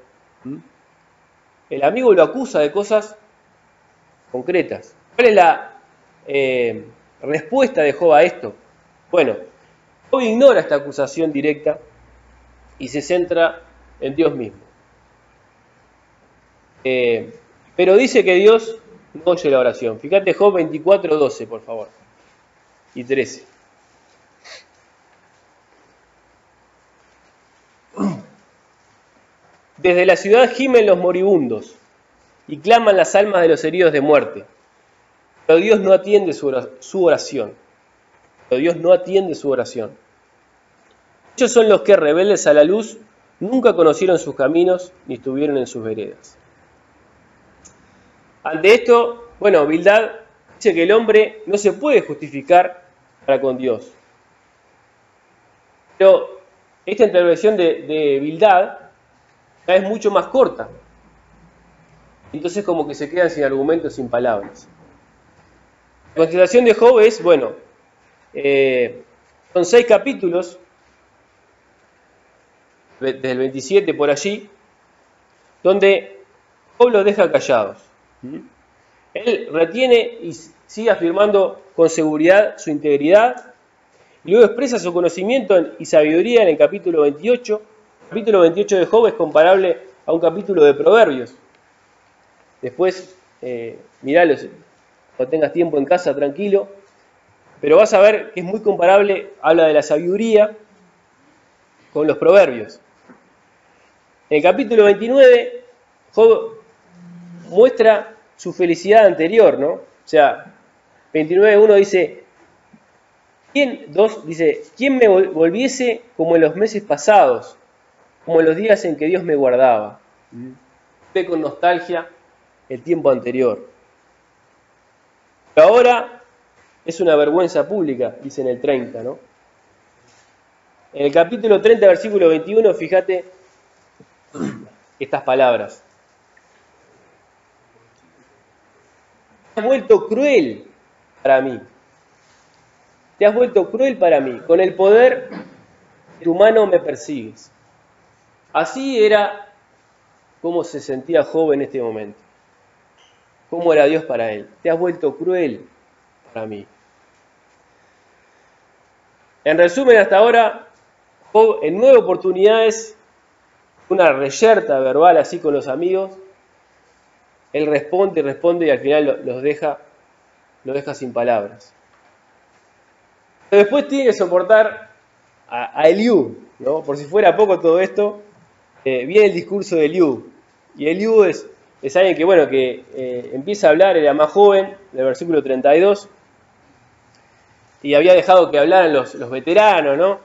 El amigo lo acusa de cosas concretas. ¿Cuál es la respuesta de Job a esto? Bueno, Job ignora esta acusación directa y se centra en Dios mismo. Pero dice que Dios no oye la oración. Fíjate Job 24:12, por favor, y 13. Desde la ciudad gimen los moribundos y claman las almas de los heridos de muerte. Pero Dios no atiende su oración. Pero Dios no atiende su oración. Ellos son los que, rebeldes a la luz, nunca conocieron sus caminos ni estuvieron en sus veredas. Ante esto, bueno, Bildad dice que el hombre no se puede justificar para con Dios. Pero esta intervención de Bildad es mucho más corta. Entonces como que se quedan sin argumentos, sin palabras. La contestación de Job es, bueno, son 6 capítulos, desde el 27 por allí, donde Job los deja callados. Él retiene y sigue afirmando con seguridad su integridad, y luego expresa su conocimiento y sabiduría en el capítulo 28. El capítulo 28 de Job es comparable a un capítulo de Proverbios. Después, miralo cuando tengas tiempo en casa, tranquilo, pero vas a ver que es muy comparable, habla de la sabiduría con los Proverbios. En el capítulo 29, Job muestra su felicidad anterior, ¿no? O sea, 29.1 dice, ¿quién me volviese como en los meses pasados, como en los días en que Dios me guardaba? Ve con nostalgia el tiempo anterior. Pero ahora es una vergüenza pública, dice en el 30, ¿no? En el capítulo 30, versículo 21, fíjate estas palabras. Te has vuelto cruel para mí. Te has vuelto cruel para mí. Con el poder de tu mano me persigues. Así era como se sentía Job en este momento. ¿Cómo era Dios para él? Te has vuelto cruel para mí. En resumen, hasta ahora, Job en 9 oportunidades, una reyerta verbal así con los amigos, él responde y al final los deja sin palabras. Pero después tiene que soportar a Eliú, ¿no? Por si fuera poco todo esto, viene el discurso de Eliú. Y Eliú es alguien que empieza a hablar, era más joven, del versículo 32, y había dejado que hablaran los veteranos, ¿no?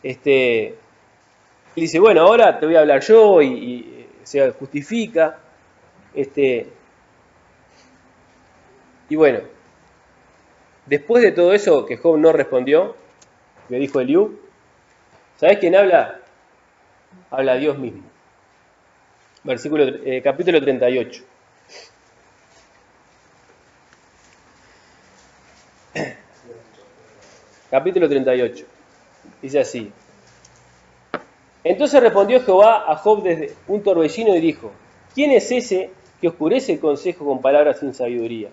Él dice, bueno, ahora te voy a hablar yo, y se justifica. Y bueno, después de todo eso que Job no respondió, que dijo Eliú, ¿sabés quién habla? Habla Dios mismo. Capítulo 38. Capítulo 38. Dice así. Entonces respondió Jehová a Job desde un torbellino y dijo, ¿quién es ese que oscurece el consejo con palabras sin sabiduría?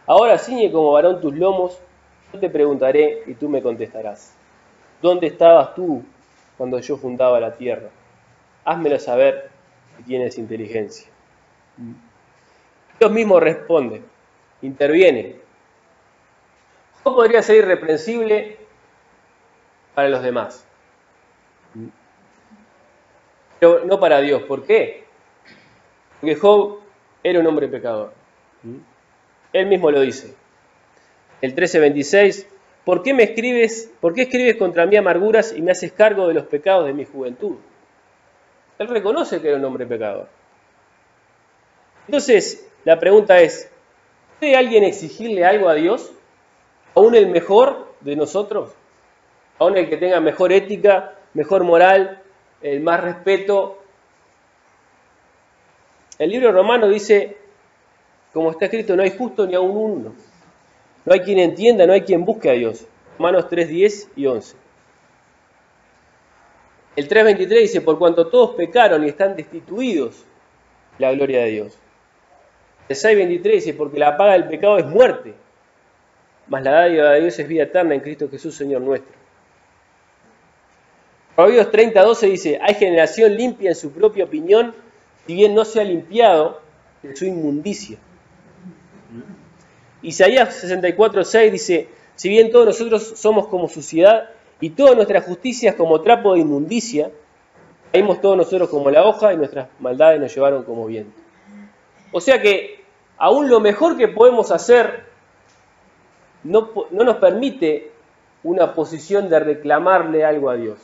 Ahora ciñe como varón tus lomos, yo te preguntaré y tú me contestarás. ¿Dónde estabas tú cuando yo fundaba la tierra? Házmelo saber si tienes inteligencia. Dios mismo responde, interviene. Job podría ser irreprensible para los demás, pero no para Dios. ¿Por qué? Porque Job era un hombre pecador. Él mismo lo dice. El 13:26, ¿por qué escribes contra mí amarguras y me haces cargo de los pecados de mi juventud? Él reconoce que era un hombre pecador. Entonces, la pregunta es, ¿puede alguien exigirle algo a Dios? ¿Aún el mejor de nosotros? ¿Aún el que tenga mejor ética, mejor moral, el más respeto? El libro romano dice, como está escrito, no hay justo ni aún uno. No hay quien entienda, no hay quien busque a Dios. Romanos 3:10 y 11. El 3:23 dice, por cuanto todos pecaron y están destituidos de la gloria de Dios. El 6:23 dice, porque la paga del pecado es muerte, mas la dádiva de Dios es vida eterna en Cristo Jesús, Señor nuestro. Proverbios 30:12 dice, hay generación limpia en su propia opinión, si bien no se ha limpiado de su inmundicia. Isaías 64:6 dice, si bien todos nosotros somos como suciedad y todas nuestras justicias como trapo de inmundicia, caímos todos nosotros como la hoja y nuestras maldades nos llevaron como viento. O sea que aún lo mejor que podemos hacer no nos permite una posición de reclamarle algo a Dios.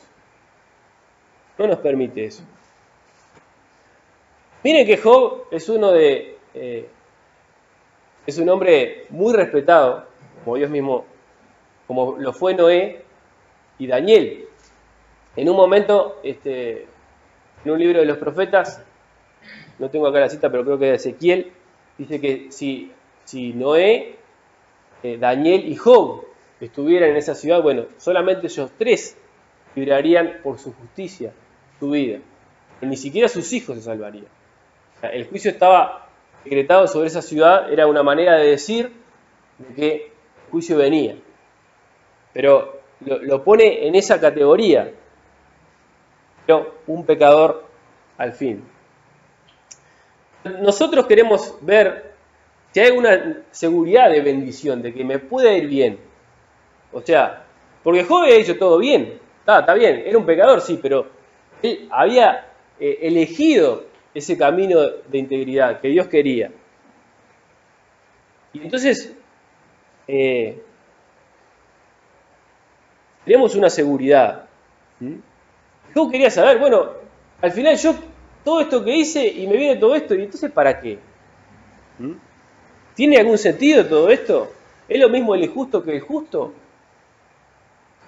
No nos permite eso. Miren que Job es un hombre muy respetado, como Dios mismo, como lo fue Noé y Daniel. En un momento, en un libro de los profetas, no tengo acá la cita, pero creo que es Ezequiel, dice que si Noé, Daniel y Job estuvieran en esa ciudad, bueno, solamente ellos tres librarían por su justicia su vida. Pero ni siquiera sus hijos se salvarían. El juicio estaba decretado sobre esa ciudad, era una manera de decir de que el juicio venía. Pero lo pone en esa categoría. Pero un pecador al fin. Nosotros queremos ver si hay una seguridad de bendición, de que me puede ir bien. O sea, porque Job había hecho todo bien. Está bien, era un pecador, sí, pero él había elegido ese camino de integridad que Dios quería. Y entonces, tenemos una seguridad. Yo quería saber, bueno, al final yo todo esto que hice y me viene todo esto, y entonces ¿para qué? ¿Tiene algún sentido todo esto? ¿Es lo mismo el injusto que el justo?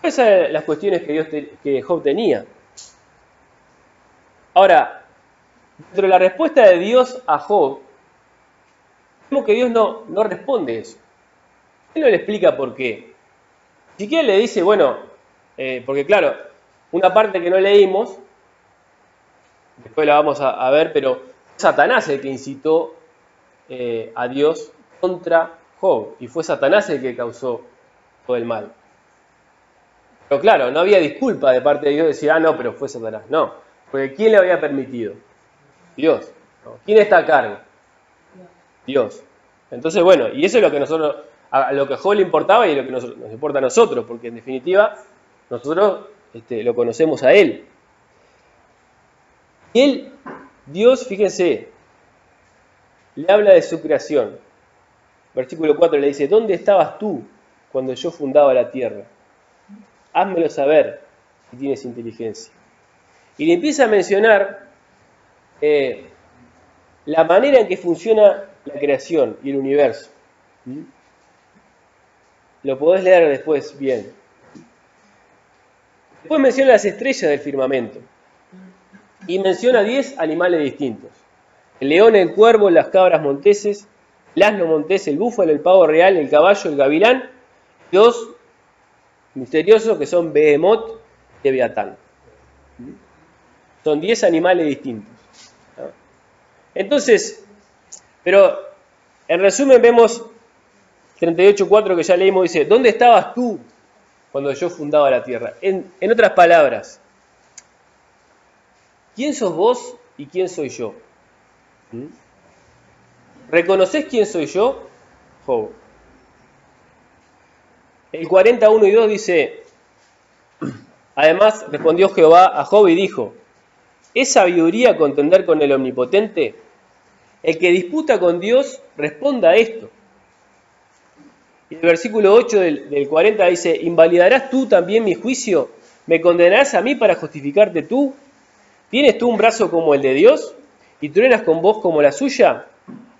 Esas eran las cuestiones que Job tenía. Ahora, dentro de la respuesta de Dios a Job, vemos que Dios no responde eso. Él no le explica por qué. Ni siquiera le dice, bueno, porque claro, una parte que no leímos, después la vamos a ver, pero Satanás el que incitó a Dios contra Job, y fue Satanás el que causó todo el mal. Pero claro, no había disculpa de parte de Dios de decir, no, pero fue Satanás. No, porque ¿quién le había permitido? Dios. ¿No? ¿Quién está a cargo? Dios. Entonces, bueno, y eso es lo que a lo que a Job le importaba y lo que nos importa a nosotros, porque en definitiva nosotros lo conocemos a Él. Y Dios, fíjense, le habla de su creación. Versículo 4 le dice, ¿dónde estabas tú cuando yo fundaba la tierra? Házmelo saber si tienes inteligencia. Y le empieza a mencionar la manera en que funciona la creación y el universo. Lo podés leer después bien. Después menciona las estrellas del firmamento. Y menciona 10 animales distintos. El león, el cuervo, las cabras monteses, el asno montés, el búfalo, el pavo real, el caballo, el gavilán, y 2 misteriosos que son Behemoth y Leviatán. Son 10 animales distintos. Entonces, pero en resumen vemos 38.4 que ya leímos, dice, ¿dónde estabas tú cuando yo fundaba la tierra? En otras palabras, ¿quién sos vos y quién soy yo? ¿Reconocés quién soy yo? Job. El 41:2 dice, además respondió Jehová a Job y dijo, ¿es sabiduría contender con el Omnipotente? El que disputa con Dios, responda a esto. Y el versículo 8 del 40 dice, ¿invalidarás tú también mi juicio? ¿Me condenarás a mí para justificarte tú? ¿Tienes tú un brazo como el de Dios? ¿Y truenas con voz como la suya?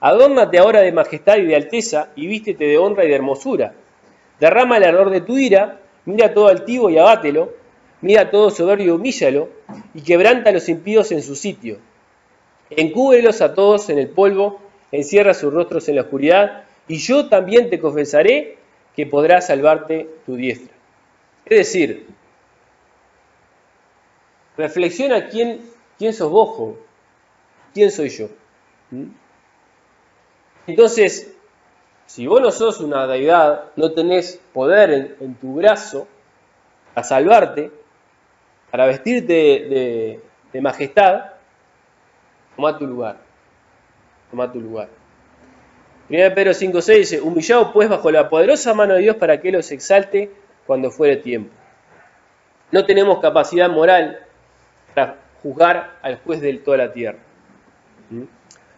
Adórnate ahora de majestad y de alteza, y vístete de honra y de hermosura. Derrama el ardor de tu ira, mira todo altivo y abátelo, mira todo soberbio y humíllalo, y quebranta a los impíos en su sitio. Encúbrelos a todos en el polvo, encierra sus rostros en la oscuridad, y yo también te confesaré que podrá salvarte tu diestra. Es decir, reflexiona quién sos vos, Job, quién soy yo. Entonces, si vos no sos una deidad, no tenés poder en tu brazo para salvarte, para vestirte de majestad, tomá tu lugar. Tomá tu lugar. 1 Pedro 5:6 dice, humillado pues bajo la poderosa mano de Dios para que Él los exalte cuando fuere tiempo. No tenemos capacidad moral para juzgar al juez de toda la tierra.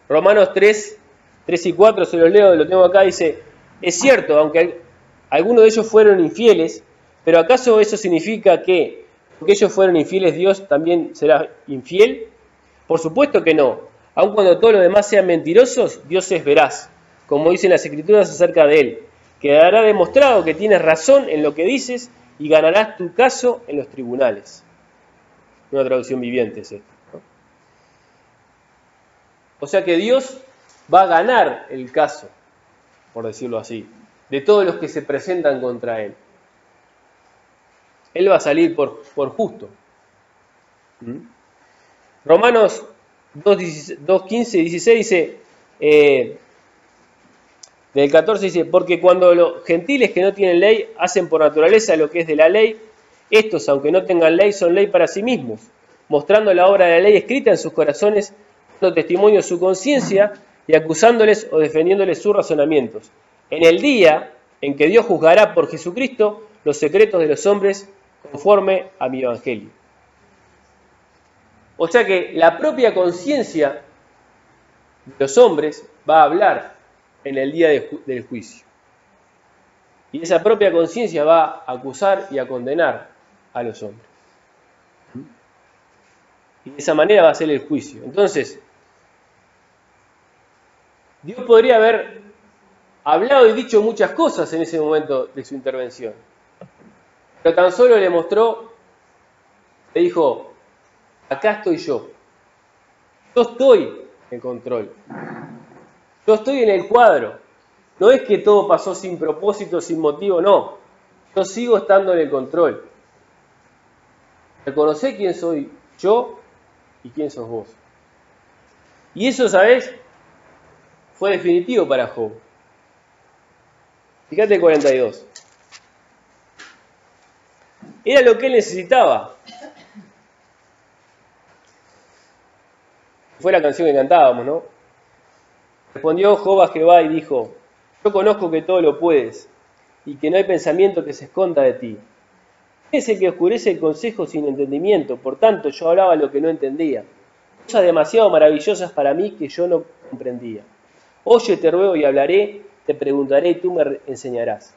Romanos 3:3-4, se los leo, lo tengo acá, dice, es cierto, aunque algunos de ellos fueron infieles, pero ¿acaso eso significa que porque ellos fueron infieles Dios también será infiel? Por supuesto que no. Aun cuando todos los demás sean mentirosos, Dios es veraz, como dicen las Escrituras acerca de Él. Quedará demostrado que tienes razón en lo que dices y ganarás tu caso en los tribunales. Una traducción viviente es esto, ¿no? O sea que Dios va a ganar el caso, por decirlo así, de todos los que se presentan contra Él. Él va a salir por justo. Romanos 2:15 y 16 dice, del 14 dice, porque cuando los gentiles que no tienen ley hacen por naturaleza lo que es de la ley, estos, aunque no tengan ley, son ley para sí mismos, mostrando la obra de la ley escrita en sus corazones, dando testimonio de su conciencia y acusándoles o defendiéndoles sus razonamientos. En el día en que Dios juzgará por Jesucristo los secretos de los hombres conforme a mi evangelio. O sea que la propia conciencia de los hombres va a hablar en el día del juicio. Y esa propia conciencia va a acusar y a condenar a los hombres. Y de esa manera va a ser el juicio. Entonces, Dios podría haber hablado y dicho muchas cosas en ese momento de su intervención. Pero tan solo le mostró, le dijo, acá estoy yo. Yo estoy en control. Yo estoy en el cuadro. No es que todo pasó sin propósito, sin motivo, no. Yo sigo estando en el control. Reconocé quién soy yo y quién sos vos. Y eso, ¿sabés? Fue definitivo para Job. Fíjate el 42. Era lo que él necesitaba. Fue la canción que cantábamos, ¿no? Respondió Job a Jehová y dijo, yo conozco que todo lo puedes y que no hay pensamiento que se esconda de ti. Es el que oscurece el consejo sin entendimiento, por tanto yo hablaba lo que no entendía. Cosas demasiado maravillosas para mí que yo no comprendía. Oye, te ruego y hablaré, te preguntaré y tú me enseñarás.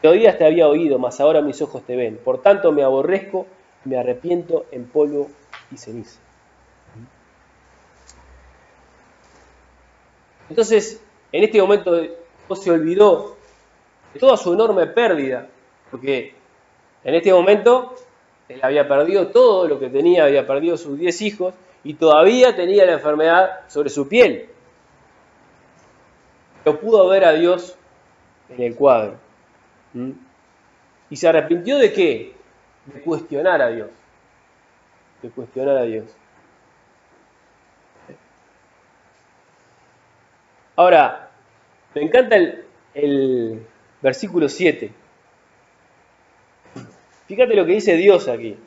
De oídas te había oído, mas ahora mis ojos te ven. Por tanto me aborrezco y me arrepiento en polvo y ceniza. Entonces, en este momento, Dios se olvidó de toda su enorme pérdida, porque en este momento él había perdido todo lo que tenía, había perdido sus 10 hijos y todavía tenía la enfermedad sobre su piel. Pero pudo ver a Dios en el cuadro. ¿Y se arrepintió de qué? De cuestionar a Dios. De cuestionar a Dios. Ahora, me encanta el versículo 7. Fíjate lo que dice Dios aquí.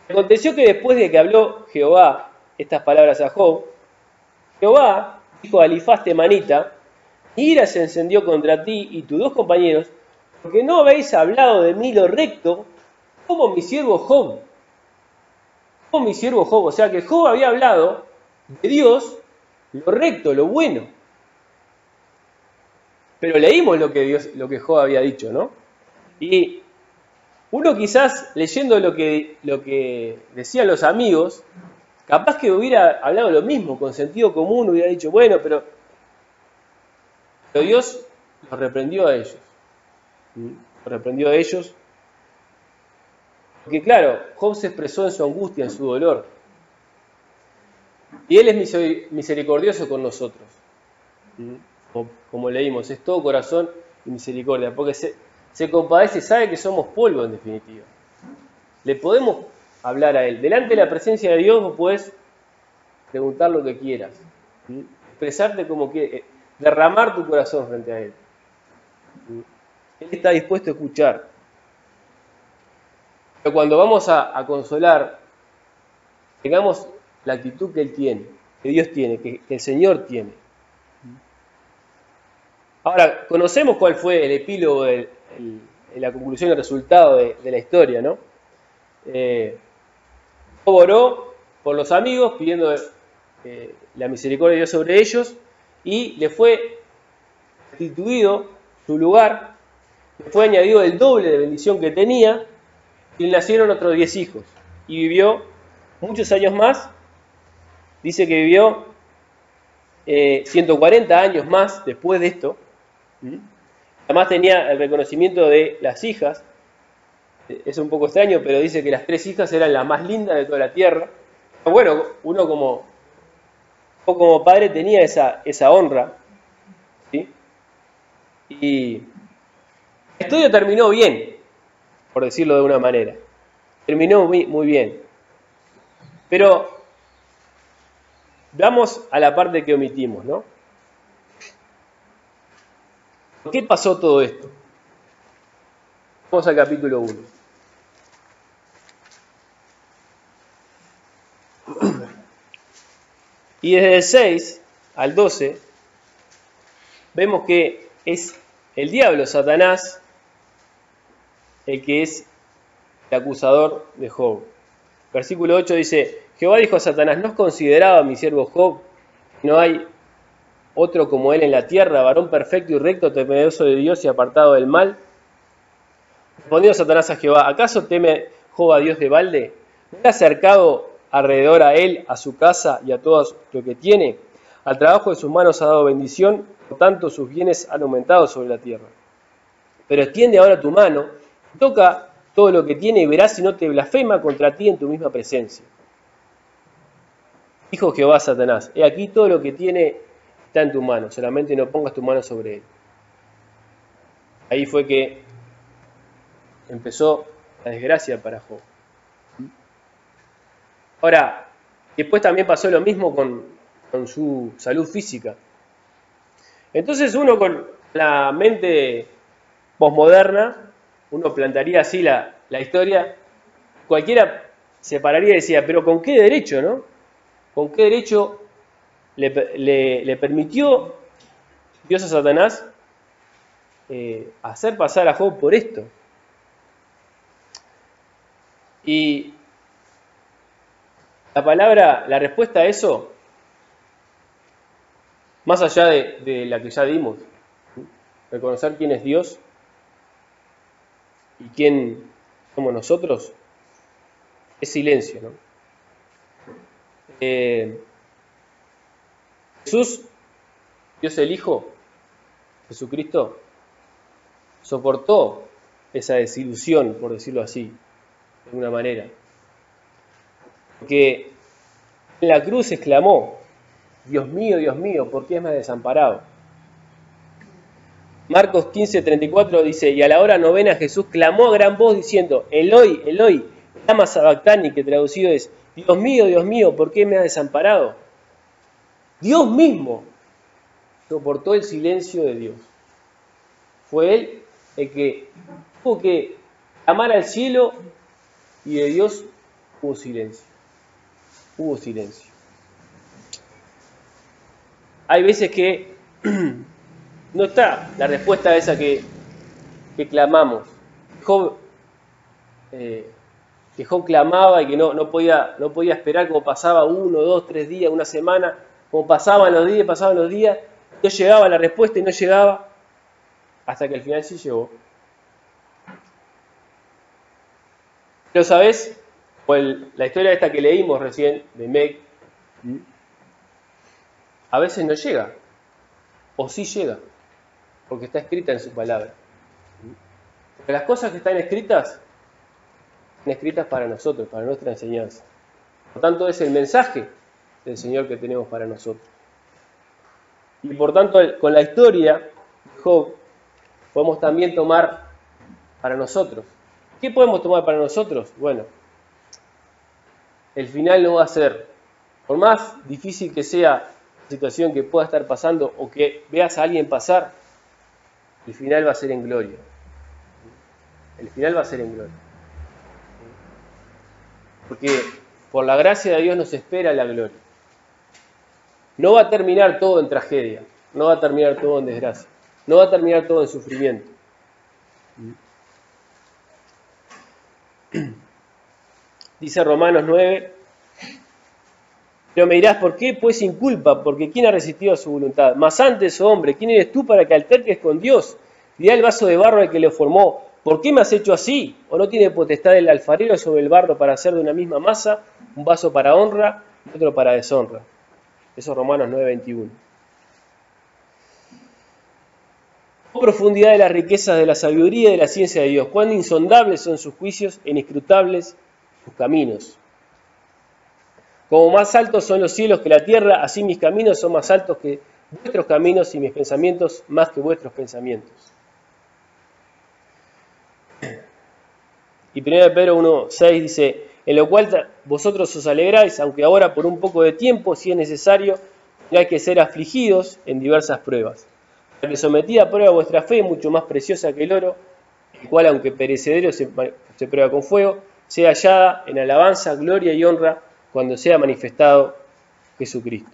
Aconteció que después de que habló Jehová estas palabras a Job, Jehová dijo a Elifaz temanita, mi ira se encendió contra ti y tus dos compañeros, porque no habéis hablado de mí lo recto, como mi siervo Job. Como mi siervo Job. O sea que Job había hablado de Dios lo recto, lo bueno. Pero leímos lo que Job había dicho, ¿no? Y uno quizás leyendo lo que decían los amigos, capaz que hubiera hablado lo mismo, con sentido común, hubiera dicho, bueno, pero Dios los reprendió a ellos. Los reprendió a ellos. Porque claro, Job se expresó en su angustia, en su dolor. Y Él es misericordioso con nosotros. Como leímos, es todo corazón y misericordia. Porque se compadece, sabe que somos polvo en definitiva. Le podemos hablar a Él. Delante de la presencia de Dios vos podés preguntar lo que quieras. Expresarte como quieras. Derramar tu corazón frente a Él. Él está dispuesto a escuchar. Pero cuando vamos a consolar, tengamos la actitud que Él tiene, que Dios tiene, que el Señor tiene. Ahora, conocemos cuál fue el epílogo, la conclusión, el resultado de la historia, ¿no? Job oró por los amigos, pidiendo la misericordia de Dios sobre ellos, y le fue restituido su lugar, le fue añadido el doble de bendición que tenía, y le nacieron otros 10 hijos. Y vivió muchos años más. Dice que vivió 140 años más después de esto. Además tenía el reconocimiento de las hijas. Es un poco extraño, pero dice que las 3 hijas eran las más lindas de toda la tierra. Pero bueno, uno como padre tenía esa honra. ¿Sí? Y el estudio terminó bien, por decirlo de una manera. Terminó muy bien. Pero vamos a la parte que omitimos, ¿no? ¿Por qué pasó todo esto? Vamos al capítulo 1. Y desde el 6 al 12 vemos que es el diablo, Satanás, el que es el acusador de Job. Versículo 8 dice: Jehová dijo a Satanás: ¿no has considerado a mi siervo Job? No hay otro como él en la tierra, varón perfecto y recto, temeroso de Dios y apartado del mal. Respondió Satanás a Jehová: ¿acaso teme Job a Dios de balde? ¿No le ha acercado alrededor a él, a su casa y a todo lo que tiene? Al trabajo de sus manos ha dado bendición, por tanto sus bienes han aumentado sobre la tierra. Pero extiende ahora tu mano, toca todo lo que tiene y verás si no te blasfema contra ti en tu misma presencia. Dijo Jehová a Satanás: he aquí todo lo que tiene está en tu mano, solamente no pongas tu mano sobre él. Ahí fue que empezó la desgracia para Job. Ahora, después también pasó lo mismo con su salud física. Entonces uno con la mente posmoderna, uno plantaría así la historia, cualquiera se pararía y decía: pero ¿con qué derecho, no? ¿Con qué derecho le permitió Dios a Satanás hacer pasar a Job por esto? Y la respuesta a eso, más allá de la que ya dimos, reconocer quién es Dios y quién somos nosotros, es silencio, ¿no? Jesús, Dios el Hijo, Jesucristo, soportó esa desilusión, por decirlo así, de alguna manera. Porque en la cruz exclamó: Dios mío, ¿por qué me has desamparado? Marcos 15:34 dice: y a la hora novena Jesús clamó a gran voz diciendo: Eloi, Eloi, lama sabactani, que traducido es: Dios mío, ¿por qué me has desamparado? Dios mismo soportó el silencio de Dios. Fue Él el que tuvo que clamar al cielo, y de Dios hubo silencio. Hubo silencio. Hay veces que no está la respuesta a esa que clamamos. Que Job clamaba y que no podía esperar, como pasaba 1, 2, 3 días, una semana, como pasaban los días, no llegaba la respuesta y no llegaba, hasta que al final sí llegó. Pero ¿sabes? La historia esta que leímos recién, de Meg, a veces no llega, o sí llega, porque está escrita en su palabra. Porque las cosas que están escritas para nosotros, para nuestra enseñanza. Por tanto, es el mensaje del Señor que tenemos para nosotros. Y por tanto, con la historia de Job, podemos también tomar para nosotros. ¿Qué podemos tomar para nosotros? Bueno, el final no va a ser, por más difícil que sea la situación que pueda estar pasando o que veas a alguien pasar, el final va a ser en gloria. El final va a ser en gloria. Porque por la gracia de Dios nos espera la gloria. No va a terminar todo en tragedia, no va a terminar todo en desgracia, no va a terminar todo en sufrimiento. Dice Romanos 9: pero me dirás, ¿por qué? Pues sin culpa, porque ¿quién ha resistido a su voluntad? Mas antes, oh hombre, ¿quién eres tú para que alterques con Dios? Dirá el vaso de barro al que lo formó: ¿por qué me has hecho así? ¿O no tiene potestad el alfarero sobre el barro para hacer de una misma masa un vaso para honra y otro para deshonra? Eso es Romanos 9:21. Oh profundidad de las riquezas de la sabiduría y de la ciencia de Dios, cuán insondables son sus juicios e inescrutables sus caminos. Como más altos son los cielos que la tierra, así mis caminos son más altos que vuestros caminos y mis pensamientos más que vuestros pensamientos. Y 1 Pedro 1:6 dice: en lo cual vosotros os alegráis, aunque ahora por un poco de tiempo, si es necesario, tengáis que ser afligidos en diversas pruebas, para que sometida a prueba vuestra fe, mucho más preciosa que el oro, el cual aunque perecedero se prueba con fuego, sea hallada en alabanza, gloria y honra cuando sea manifestado Jesucristo.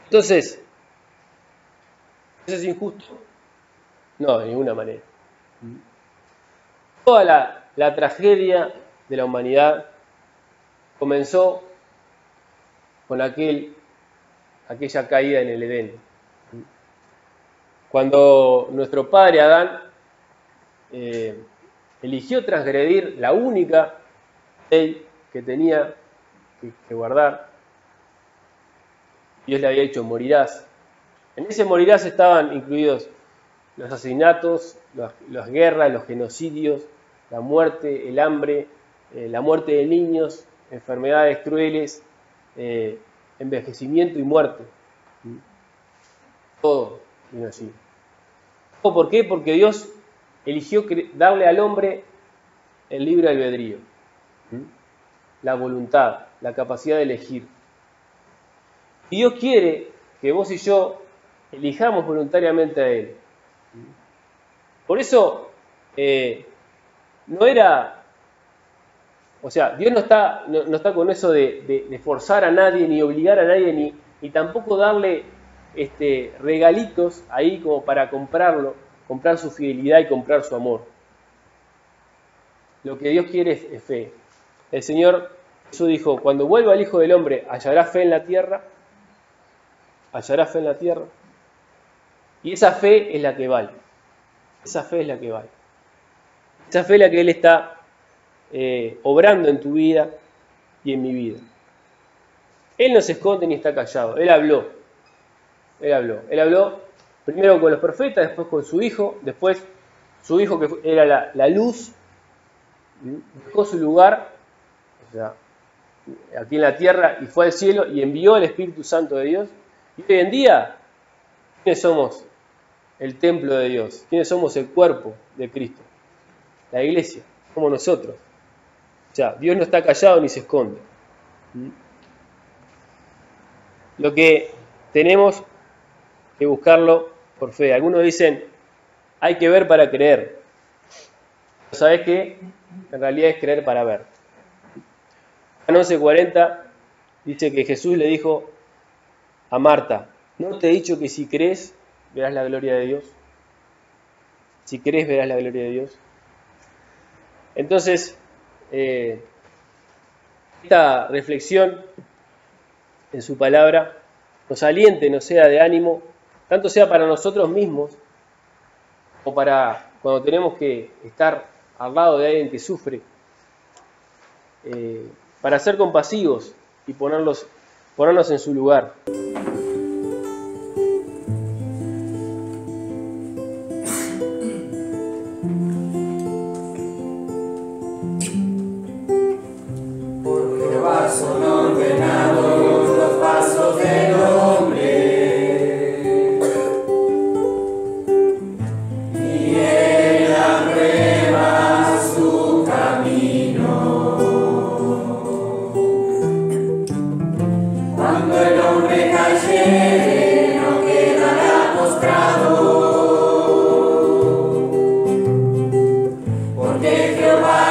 Entonces, ¿eso es injusto? No, de ninguna manera. Toda la tragedia de la humanidad comenzó con aquella caída en el Edén. Cuando nuestro padre Adán eligió transgredir la única ley que tenía que guardar, Dios le había dicho, morirás. En ese morirás estaban incluidos los asesinatos, las guerras, los genocidios, la muerte, el hambre, la muerte de niños, enfermedades crueles, envejecimiento y muerte. Todo vino así. ¿Por qué? Porque Dios eligió darle al hombre el libre albedrío, la voluntad, la capacidad de elegir. Y Dios quiere que vos y yo elijamos voluntariamente a Él. Por eso no era, o sea, Dios no está con eso de forzar a nadie, ni obligar a nadie, ni tampoco darle regalitos ahí como para comprar su fidelidad y comprar su amor. Lo que Dios quiere es fe. El Señor Jesús dijo, cuando vuelva el Hijo del Hombre, ¿hallará fe en la tierra? ¿Hallará fe en la tierra? Y esa fe es la que vale. Esa fe es la que vale. Esa fe es la que Él está obrando en tu vida y en mi vida. Él no se esconde ni está callado. Él habló. Él habló. Él habló primero con los profetas, después con su Hijo, después su Hijo que era la luz, dejó su lugar, o sea, aquí en la tierra y fue al cielo y envió el Espíritu Santo de Dios. Y hoy en día, ¿quiénes somos el templo de Dios? ¿Quiénes somos el cuerpo de Cristo? La iglesia, somos nosotros. O sea, Dios no está callado ni se esconde. Lo que tenemos que buscarlo por fe. Algunos dicen, hay que ver para creer. ¿Sabés qué? En realidad es creer para ver. En 11:40 dice que Jesús le dijo a Marta, ¿no te he dicho que si crees verás la gloria de Dios? Si crees verás la gloria de Dios. Entonces, esta reflexión en su palabra nos aliente, nos sea de ánimo, tanto sea para nosotros mismos o para cuando tenemos que estar al lado de alguien que sufre, para ser compasivos y ponernos en su lugar. Son ordenados los pasos del hombre, y él aprueba su camino. Cuando el hombre cayere, no quedará postrado, porque Jehová